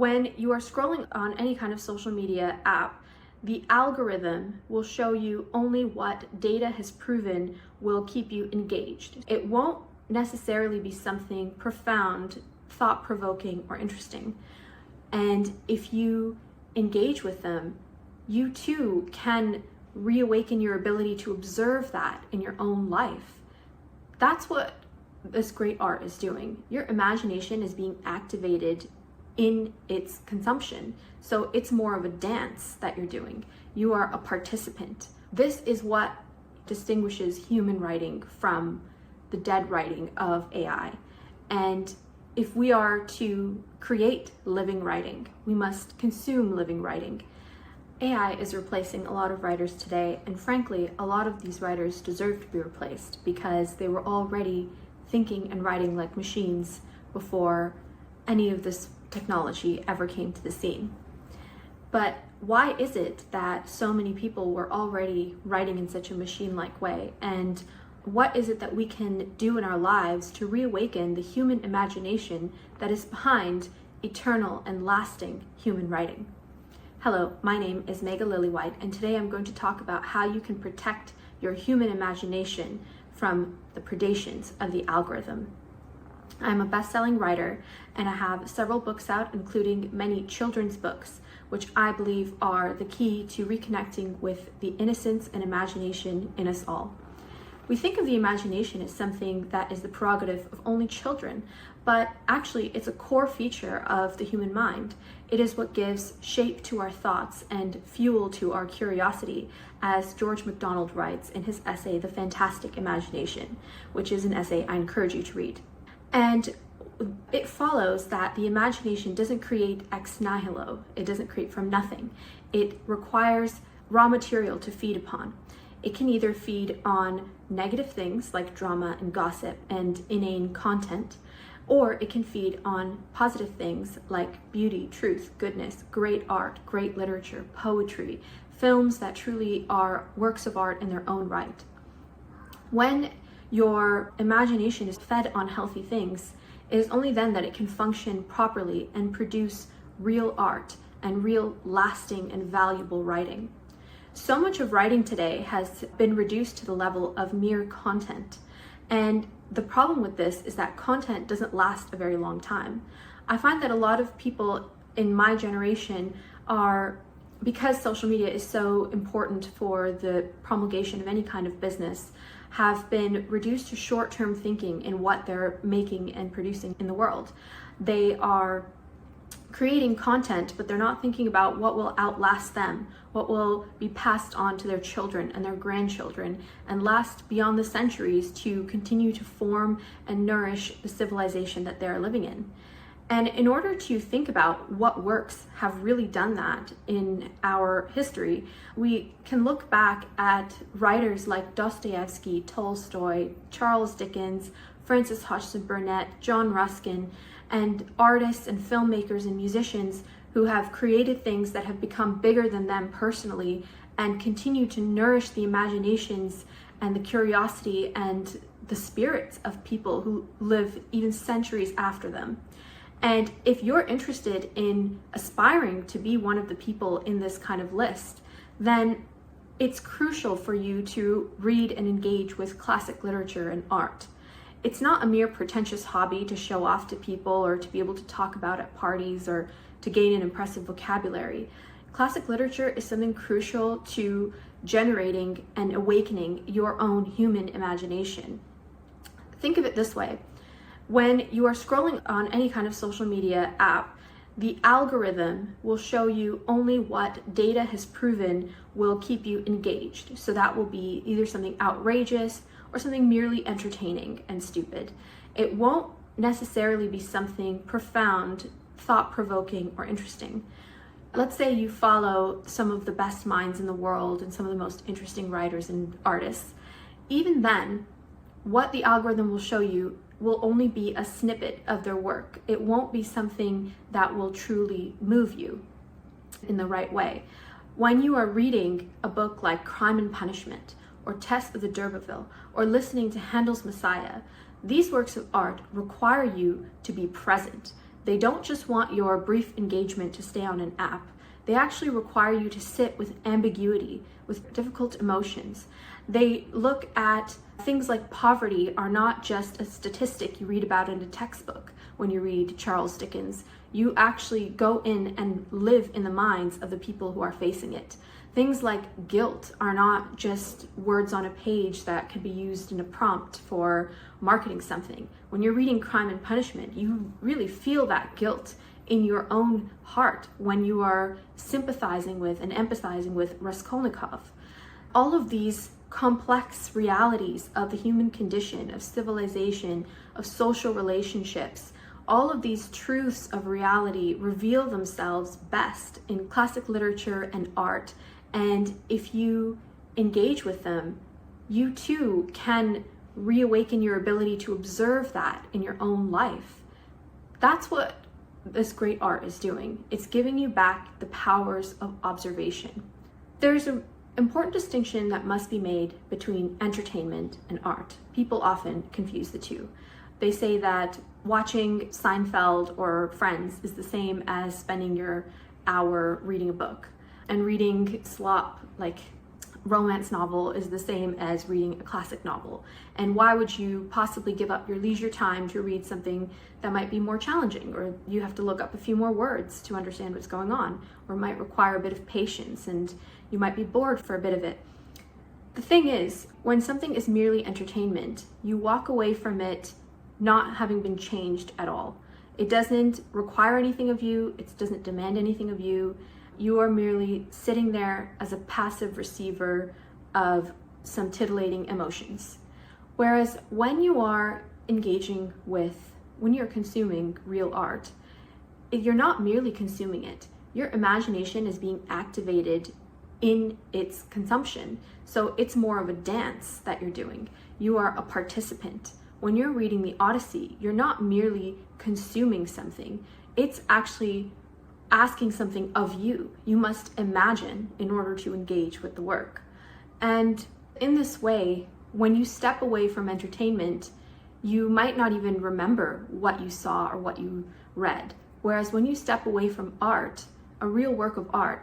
When you are scrolling on any kind of social media app, the algorithm will show you only what data has proven will keep you engaged. It won't necessarily be something profound, thought-provoking, or interesting. And if you engage with them, you too can reawaken your ability to observe that in your own life. That's what this great art is doing. Your imagination is being activated in its consumption. So it's more of a dance that you're doing. You are a participant. This is what distinguishes human writing from the dead writing of AI. And if we are to create living writing, we must consume living writing. AI is replacing a lot of writers today, and frankly, a lot of these writers deserve to be replaced because they were already thinking and writing like machines before any of this technology ever came to the scene. But why is it that so many people were already writing in such a machine-like way? And what is it that we can do in our lives to reawaken the human imagination that is behind eternal and lasting human writing? Hello, my name is Megha Lillywhite, and today I'm going to talk about how you can protect your human imagination from the predations of the algorithm. I'm a best-selling writer, and I have several books out, including many children's books, which I believe are the key to reconnecting with the innocence and imagination in us all. We think of the imagination as something that is the prerogative of only children, but actually it's a core feature of the human mind. It is what gives shape to our thoughts and fuel to our curiosity, as George MacDonald writes in his essay, The Fantastic Imagination, which is an essay I encourage you to read. And it follows that the imagination doesn't create ex nihilo. It doesn't create from nothing. It requires raw material to feed upon. It can either feed on negative things like drama and gossip and inane content, or it can feed on positive things like beauty, truth, goodness, great art, great literature, poetry, films that truly are works of art in their own right. When your imagination is fed on healthy things, it is only then that it can function properly and produce real art and real lasting and valuable writing. So much of writing today has been reduced to the level of mere content. And the problem with this is that content doesn't last a very long time. I find that a lot of people in my generation are, because social media is so important for the promulgation of any kind of business, have been reduced to short-term thinking in what they're making and producing in the world. They are creating content, but they're not thinking about what will outlast them, what will be passed on to their children and their grandchildren, and last beyond the centuries to continue to form and nourish the civilization that they're living in. And in order to think about what works have really done that in our history, we can look back at writers like Dostoevsky, Tolstoy, Charles Dickens, Francis Hodgson Burnett, John Ruskin, and artists and filmmakers and musicians who have created things that have become bigger than them personally and continue to nourish the imaginations and the curiosity and the spirits of people who live even centuries after them. And if you're interested in aspiring to be one of the people in this kind of list, then it's crucial for you to read and engage with classic literature and art. It's not a mere pretentious hobby to show off to people or to be able to talk about at parties or to gain an impressive vocabulary. Classic literature is something crucial to generating and awakening your own human imagination. Think of it this way. When you are scrolling on any kind of social media app, the algorithm will show you only what data has proven will keep you engaged. So that will be either something outrageous or something merely entertaining and stupid. It won't necessarily be something profound, thought-provoking, or interesting. Let's say you follow some of the best minds in the world and some of the most interesting writers and artists. Even then, what the algorithm will show you will only be a snippet of their work. It won't be something that will truly move you in the right way. When you are reading a book like Crime and Punishment, or Tess of the d'Urberville, or listening to Handel's Messiah, these works of art require you to be present. They don't just want your brief engagement to stay on an app. They actually require you to sit with ambiguity, with difficult emotions. They look at things like poverty are not just a statistic you read about in a textbook when you read Charles Dickens. You actually go in and live in the minds of the people who are facing it. Things like guilt are not just words on a page that could be used in a prompt for marketing something. When you're reading Crime and Punishment, you really feel that guilt in your own heart when you are sympathizing with and empathizing with Raskolnikov. All of these complex realities of the human condition, of civilization, of social relationships, all of these truths of reality reveal themselves best in classic literature and art. And if you engage with them, you too can reawaken your ability to observe that in your own life. That's what this great art is doing. It's giving you back the powers of observation. There's an important distinction that must be made between entertainment and art. People often confuse the two. They say that watching Seinfeld or Friends is the same as spending your hour reading a book, and reading slop like romance novel is the same as reading a classic novel. And why would you possibly give up your leisure time to read something that might be more challenging, or you have to look up a few more words to understand what's going on, or might require a bit of patience and you might be bored for a bit of it? The thing is, when something is merely entertainment, you walk away from it not having been changed at all. It doesn't require anything of you, it doesn't demand anything of you. You are merely sitting there as a passive receiver of some titillating emotions. Whereas when you are engaging with, when you're consuming real art, you're not merely consuming it. Your imagination is being activated in its consumption. So it's more of a dance that you're doing. You are a participant. When you're reading the Odyssey, you're not merely consuming something. It's actually asking something of you. You must imagine in order to engage with the work. And in this way, when you step away from entertainment, you might not even remember what you saw or what you read. Whereas when you step away from art, a real work of art,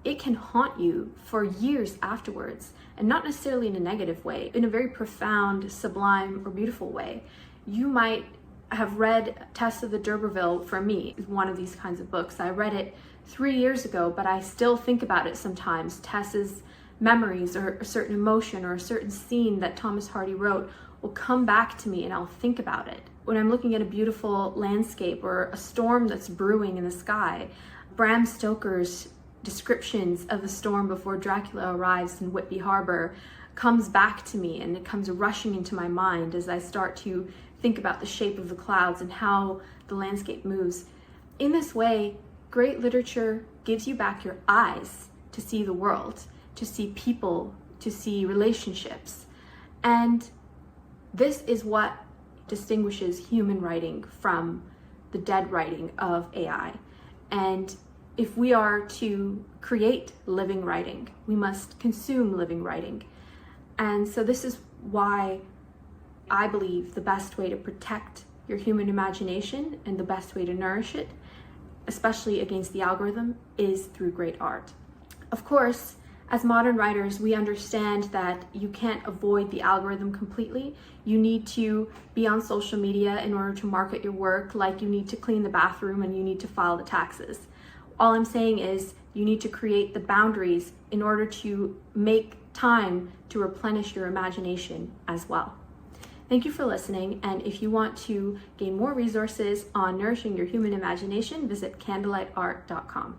it can haunt you for years afterwards, and not necessarily in a negative way, in a very profound, sublime, or beautiful way. You might have read Tess of the D'Urberville, for me, is one of these kinds of books. I read it 3 years ago, but I still think about it sometimes. Tess's memories or a certain emotion or a certain scene that Thomas Hardy wrote will come back to me and I'll think about it. When I'm looking at a beautiful landscape or a storm that's brewing in the sky, Bram Stoker's descriptions of the storm before Dracula arrives in Whitby Harbor comes back to me, and it comes rushing into my mind as I start to think about the shape of the clouds and how the landscape moves. In this way, great literature gives you back your eyes to see the world, to see people, to see relationships. And this is what distinguishes human writing from the dead writing of AI. And if we are to create living writing, we must consume living writing. And so this is why I believe the best way to protect your human imagination and the best way to nourish it, especially against the algorithm, is through great art. Of course, as modern writers, we understand that you can't avoid the algorithm completely. You need to be on social media in order to market your work, like you need to clean the bathroom and you need to file the taxes. All I'm saying is you need to create the boundaries in order to make time to replenish your imagination as well. Thank you for listening, and if you want to gain more resources on nourishing your human imagination, visit candlelightart.com.